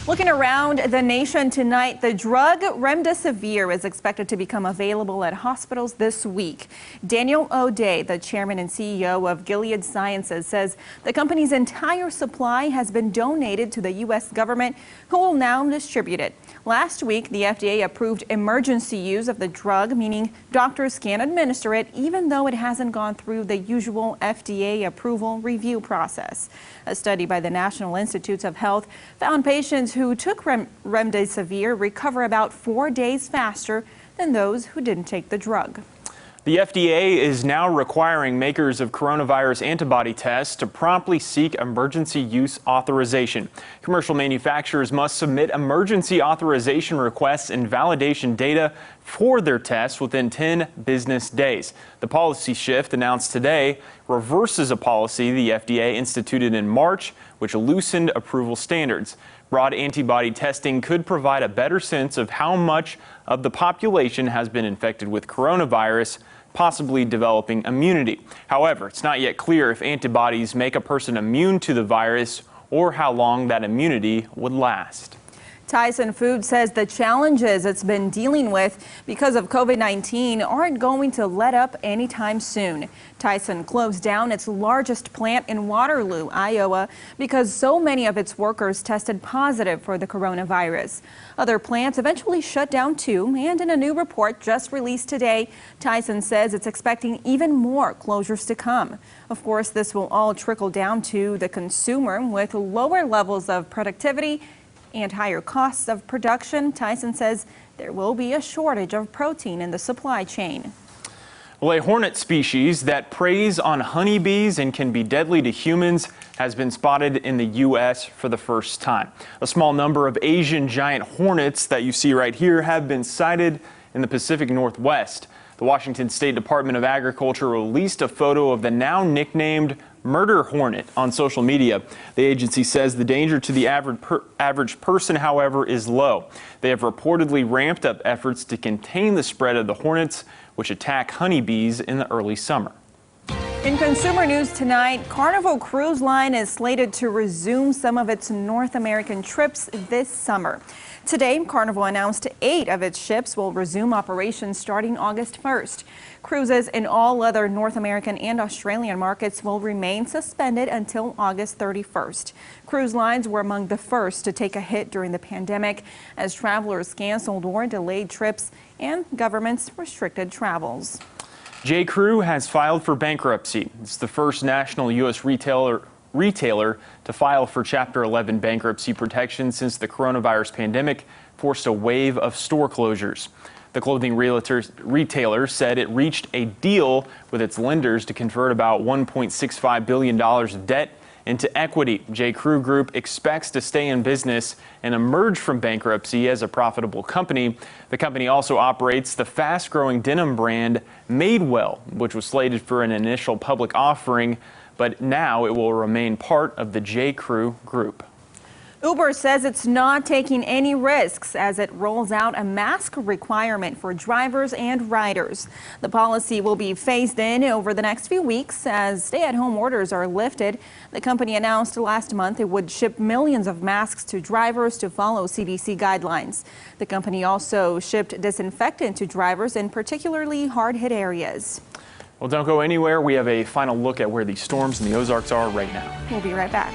Looking around the nation tonight, the drug remdesivir is expected to become available at hospitals this week. Daniel O'Day, the chairman and CEO of Gilead Sciences, says the company's entire supply has been donated to the U.S. government, who will now distribute it. Last week, the FDA approved emergency use of the drug, meaning doctors can administer it even though it hasn't gone through the usual FDA approval review process. A study by the National Institutes of Health found patients who took remdesivir recover about 4 days faster than those who didn't take the drug. The FDA is now requiring makers of coronavirus antibody tests to promptly seek emergency use authorization. Commercial manufacturers must submit emergency authorization requests and validation data for their tests within 10 business days. The policy shift announced today reverses a policy the FDA instituted in March, which loosened approval standards. Broad antibody testing could provide a better sense of how much of the population has been infected with coronavirus, possibly developing immunity. However, it's not yet clear if antibodies make a person immune to the virus or how long that immunity would last. Tyson Foods says the challenges it's been dealing with because of COVID-19 aren't going to let up anytime soon. Tyson closed down its largest plant in Waterloo, Iowa, because so many of its workers tested positive for the coronavirus. Other plants eventually shut down too, and in a new report just released today, Tyson says it's expecting even more closures to come. Of course, this will all trickle down to the consumer with lower levels of productivity and higher costs of production. Tyson says there will be a shortage of protein in the supply chain. Well, a hornet species that preys on honeybees and can be deadly to humans has been spotted in the U.S. for the first time. A small number of Asian giant hornets that you see right here have been sighted in the Pacific Northwest. The Washington State Department of Agriculture released a photo of the now nicknamed murder hornet on social media. The agency says the danger to the average person, however, is low. They have reportedly ramped up efforts to contain the spread of the hornets, which attack honeybees in the early summer. In consumer news tonight, Carnival Cruise Line is slated to resume some of its North American trips this summer. Today, Carnival announced 8 of its ships will resume operations starting August 1st. Cruises in all other North American and Australian markets will remain suspended until August 31st. Cruise lines were among the first to take a hit during the pandemic as travelers canceled or delayed trips and governments restricted travels. J.Crew has filed for bankruptcy. It's the first national U.S. retailer to file for Chapter 11 bankruptcy protection since the coronavirus pandemic forced a wave of store closures. The clothing retailer said it reached a deal with its lenders to convert about $1.65 billion of debt into equity. J.Crew Group expects to stay in business and emerge from bankruptcy as a profitable company. The company also operates the fast-growing denim brand Madewell, which was slated for an initial public offering, but now it will remain part of the J.Crew Group. Uber says it's not taking any risks as it rolls out a mask requirement for drivers and riders. The policy will be phased in over the next few weeks as stay-at-home orders are lifted. The company announced last month it would ship millions of masks to drivers to follow CDC guidelines. The company also shipped disinfectant to drivers in particularly hard-hit areas. Well, don't go anywhere. We have a final look at where the storms in the Ozarks are right now. We'll be right back.